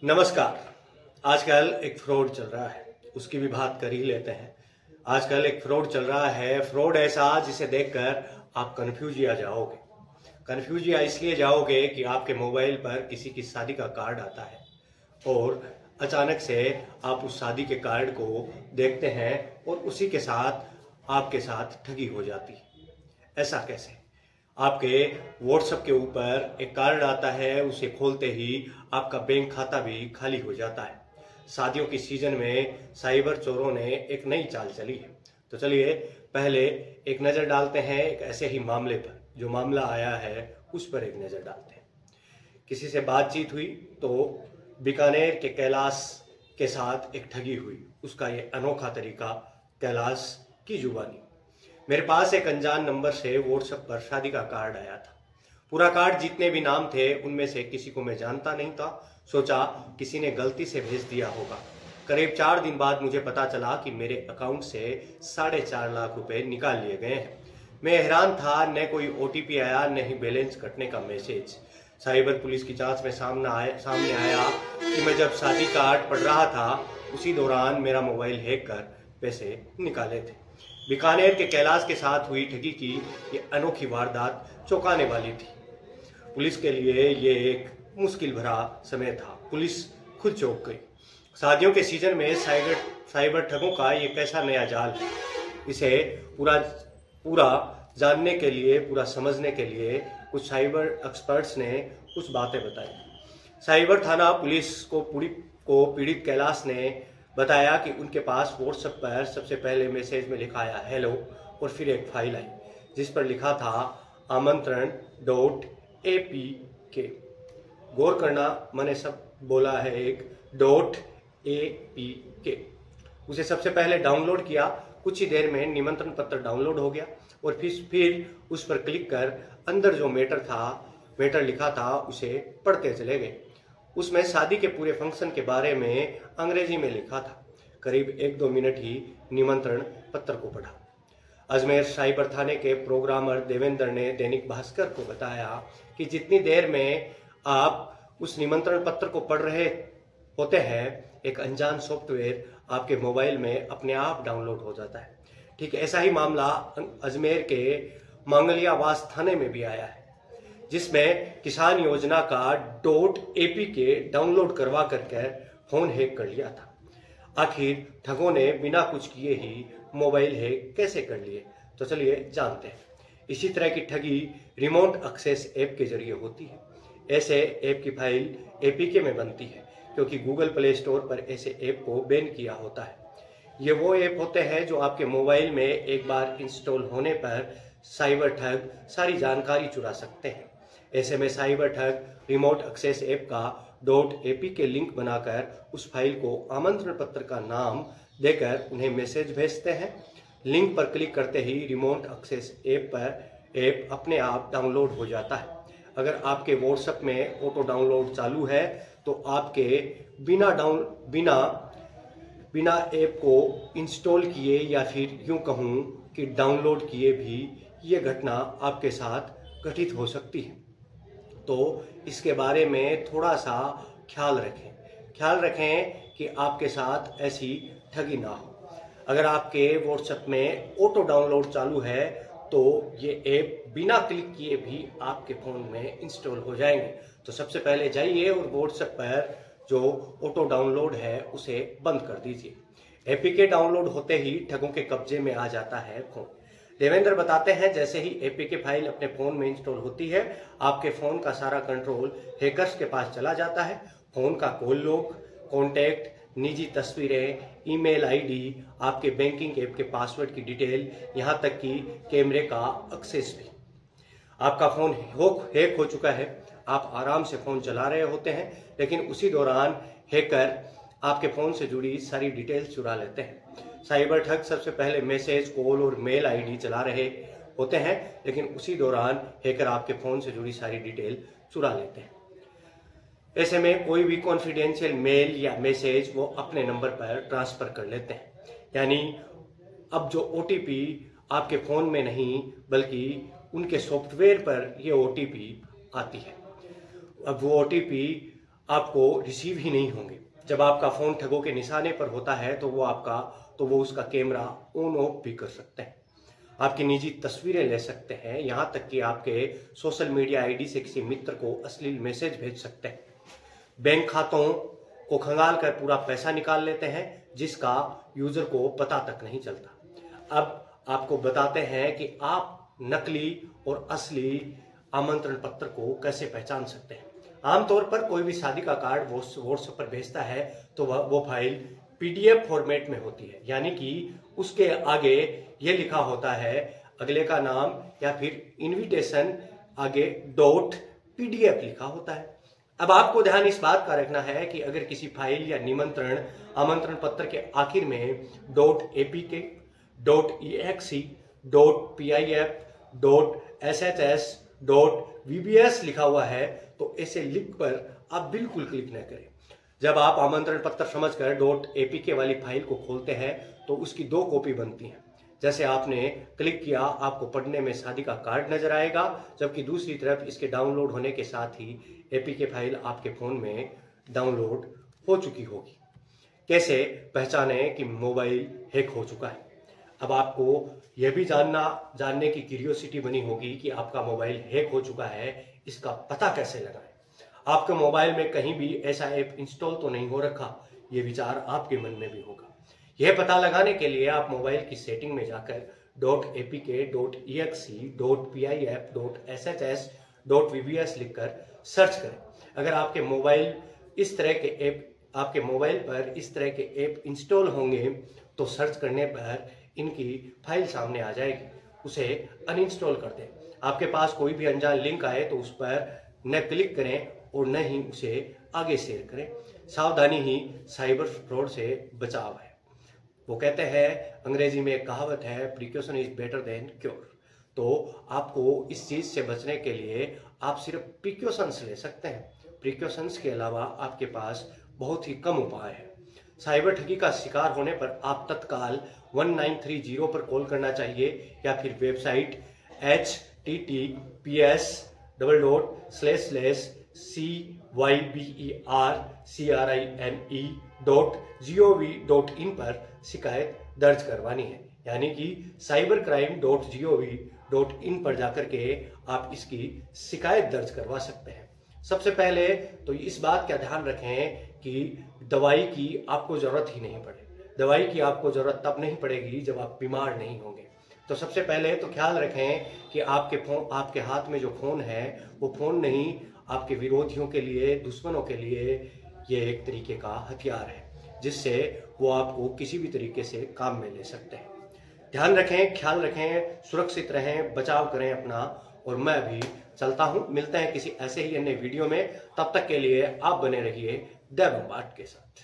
नमस्कार। आजकल एक फ्रॉड चल रहा है, उसकी भी बात कर ही लेते हैं। आजकल एक फ्रॉड चल रहा है, फ्रॉड ऐसा जिसे देखकर आप कंफ्यूजिया जाओगे। कंफ्यूजिया इसलिए जाओगे कि आपके मोबाइल पर किसी की शादी का कार्ड आता है और अचानक से आप उस शादी के कार्ड को देखते हैं और उसी के साथ आपके साथ ठगी हो जाती है। ऐसा कैसे? आपके व्हाट्सएप के ऊपर एक कार्ड आता है, उसे खोलते ही आपका बैंक खाता भी खाली हो जाता है। शादियों की सीजन में साइबर चोरों ने एक नई चाल चली है। तो चलिए पहले एक नज़र डालते हैं एक ऐसे ही मामले पर। जो मामला आया है उस पर एक नज़र डालते हैं। किसी से बातचीत हुई तो बीकानेर के कैलाश के साथ एक ठगी हुई। उसका ये अनोखा तरीका, कैलाश की जुबानी। मेरे पास एक अनजान नंबर से व्हाट्सएप पर शादी का कार्ड आया था। पूरा कार्ड जितने भी नाम थे उनमें से किसी को मैं जानता नहीं था। सोचा किसी ने गलती से भेज दिया होगा। करीब 4 दिन बाद मुझे पता चला कि मेरे अकाउंट से 4.5 लाख रुपए निकाल लिए गए हैं। मैं हैरान था, न कोई OTP आया न ही बैलेंस कटने का मैसेज। साइबर पुलिस की जांच में सामने आया कि मैं जब शादी कार्ड पढ़ रहा था उसी दौरान मेरा मोबाइल हैक कर पैसे निकाले थे। बीकानेर के कैलाश के साथ हुई ठगी की ये अनोखी वारदात चौंकाने वाली थी। पुलिस के लिए ये एक मुश्किल भरा समय था। पुलिस खुद चौंक गई। शादियों के सीजन में साइबर ठगों का ये कैसा नया जाल है, इसे पूरा जानने के लिए, पूरा समझने के लिए कुछ साइबर एक्सपर्ट्स ने कुछ बातें बताई। साइबर थाना पुलिस को पीड़ित कैलाश ने बताया कि उनके पास व्हाट्सएप पर सबसे पहले मैसेज में लिखा आया हेलो और फिर एक फाइल आई जिस पर लिखा था आमंत्रण.apk। गौर करना, मैंने सब बोला है एक .apk। उसे सबसे पहले डाउनलोड किया। कुछ ही देर में निमंत्रण पत्र डाउनलोड हो गया और फिर उस पर क्लिक कर अंदर जो मैटर लिखा था उसे पढ़ते चले गए। उसमें शादी के पूरे फंक्शन के बारे में अंग्रेजी में लिखा था। करीब 1-2 मिनट ही निमंत्रण पत्र को पढ़ा। अजमेर साइबर थाने के प्रोग्रामर देवेंद्र ने दैनिक भास्कर को बताया कि जितनी देर में आप उस निमंत्रण पत्र को पढ़ रहे होते हैं, एक अनजान सॉफ्टवेयर आपके मोबाइल में अपने आप डाउनलोड हो जाता है। ठीक ऐसा ही मामला अजमेर के मांगलियावास थाने में भी आया है, जिसमें किसान योजना का .apk डाउनलोड करवा करके फोन हैक कर लिया था। आखिर ठगों ने बिना कुछ किए ही मोबाइल हैक कैसे कर लिए? तो चलिए जानते हैं। इसी तरह की ठगी रिमोट एक्सेस ऐप के जरिए होती है। ऐसे ऐप की फाइल APK में बनती है क्योंकि गूगल प्ले स्टोर पर ऐसे ऐप को बैन किया होता है। ये वो ऐप होते हैं जो आपके मोबाइल में एक बार इंस्टॉल होने पर साइबर ठग सारी जानकारी चुरा सकते हैं। ऐसे में साइबर ठग रिमोट एक्सेस ऐप का .apk लिंक बनाकर उस फाइल को आमंत्रण पत्र का नाम देकर उन्हें मैसेज भेजते हैं। लिंक पर क्लिक करते ही रिमोट एक्सेस ऐप अपने आप डाउनलोड हो जाता है। अगर आपके व्हाट्सएप में ऑटो डाउनलोड चालू है तो आपके बिना ऐप को इंस्टॉल किए या फिर यूं कहूं कि डाउनलोड किए भी ये घटना आपके साथ घटित हो सकती है। तो इसके बारे में थोड़ा सा ख्याल रखें कि आपके साथ ऐसी ठगी ना हो। अगर आपके व्हाट्सएप में ऑटो डाउनलोड चालू है तो ये ऐप बिना क्लिक किए भी आपके फ़ोन में इंस्टॉल हो जाएंगे। तो सबसे पहले जाइए और व्हाट्सएप पर जो ऑटो डाउनलोड है उसे बंद कर दीजिए। APK डाउनलोड होते ही ठगों के कब्जे में आ जाता है फोन। देवेंद्र बताते हैं, जैसे ही APK फाइल अपने फोन में इंस्टॉल होती है, आपके फोन का सारा कंट्रोल हैकर्स के पास चला जाता है। फोन का कॉल लॉग, कॉन्टैक्ट, निजी तस्वीरें, ईमेल ID, आपके बैंकिंग ऐप के पासवर्ड की डिटेल, यहाँ तक कि कैमरे का एक्सेस भी। आपका फोन हैक हो चुका है। आप आराम से फोन चला रहे होते हैं, लेकिन उसी दौरान हैकर आपके फोन से जुड़ी सारी डिटेल चुरा लेते हैं। साइबर ठग सबसे पहले मैसेज, कॉल और मेल ID चला रहे होते हैं, लेकिन उसी दौरान हैकर आपके फोन से जुड़ी सारी डिटेल चुरा लेते हैं। ऐसे में कोई भी कॉन्फिडेंशियल मेल या मैसेज वो अपने नंबर पर ट्रांसफर कर लेते हैं। यानी अब जो OTP आपके फोन में नहीं बल्कि उनके सॉफ्टवेयर पर ये OTP आती है। अब वो OTP आपको रिसीव ही नहीं होंगे। जब आपका फोन ठगों के निशाने पर होता है तो वो उसका कैमरा ऑन ऑफ भी कर सकते हैं, आपकी निजी तस्वीरें ले सकते हैं, यहां तक कि आपके सोशल मीडिया आईडी से किसी मित्र को अश्लील मैसेज भेज सकते हैं, बैंक खातों को खंगाल कर पूरा पैसा निकाल लेते हैं जिसका यूजर को पता तक नहीं चलता। अब आपको बताते हैं कि आप नकली और असली आमंत्रण पत्र को कैसे पहचान सकते हैं। आमतौर पर कोई भी शादी का कार्ड व्हाट्सएप पर भेजता है तो वो फाइल पीडीएफ फॉर्मेट में होती है, यानी कि उसके आगे ये लिखा होता है अगले का नाम या फिर इनविटेशन आगे .pdf लिखा होता है। अब आपको ध्यान इस बात का रखना है कि अगर किसी फाइल या निमंत्रण आमंत्रण पत्र के आखिर में .apk, .exe, .pif, .shs, .vbs लिखा हुआ है तो ऐसे लिंक पर आप बिल्कुल क्लिक न करें। जब आप आमंत्रण पत्र समझकर .apk वाली फाइल को खोलते हैं तो उसकी 2 कॉपी बनती हैं। जैसे आपने क्लिक किया आपको पढ़ने में शादी का कार्ड नजर आएगा, जबकि दूसरी तरफ इसके डाउनलोड होने के साथ ही APK फाइल आपके फोन में डाउनलोड हो चुकी होगी। कैसे पहचाने कि मोबाइल हैक हो चुका है? अब आपको यह भी जानने की क्यूरियोसिटी बनी होगी कि आपका मोबाइल हैक हो चुका है, इसका पता कैसे लगाएं? आपके मोबाइल में कहीं भी ऐसा ऐप इंस्टॉल तो नहीं हो रखा, ये विचार आपके मन में भी होगा। यह पता लगाने के लिए आप मोबाइल की सेटिंग में जाकर .apk, .exe, .pif, .shs, .vbs लिखकर सर्च करें। अगर आपके मोबाइल पर इस तरह के ऐप इंस्टॉल होंगे तो सर्च करने पर इनकी फाइल सामने आ जाएगी, उसे अनइंस्टॉल कर दें। आपके पास कोई भी अनजान लिंक आए तो उस पर न क्लिक करें और न ही उसे आगे शेयर करें। सावधानी ही साइबर फ्रॉड से बचाव है। वो कहते हैं, अंग्रेजी में एक कहावत है, precaution is better than cure. तो आपको इस चीज से बचने के लिए आप सिर्फ प्रिकॉशंस ले सकते हैं। प्रिकॉशंस के अलावा आपके पास बहुत ही कम उपाय है। साइबर ठगी का शिकार होने पर आप तत्काल 1930 पर कॉल करना चाहिए या फिर वेबसाइट https://cybercrime.gov.in पर शिकायत दर्ज करवानी है, यानी कि cybercrime.gov.in पर जाकर के आप इसकी शिकायत दर्ज करवा सकते हैं। सबसे पहले तो इस बात का ध्यान रखें कि दवाई की आपको जरूरत ही नहीं पड़े। दवाई की आपको जरूरत तब नहीं पड़ेगी जब आप बीमार नहीं होंगे। तो सबसे पहले तो ख्याल रखें कि आपके हाथ में जो फोन है वो फोन नहीं, आपके विरोधियों के लिए, दुश्मनों के लिए ये एक तरीके का हथियार है जिससे वो आपको किसी भी तरीके से काम में ले सकते हैं। ध्यान रखें, ख्याल रखें, सुरक्षित रहें, बचाव करें अपना। और मैं अभी चलता हूं, मिलते हैं किसी ऐसे ही अन्य वीडियो में। तब तक के लिए आप बने रहिए द बम्बार्ड के साथ।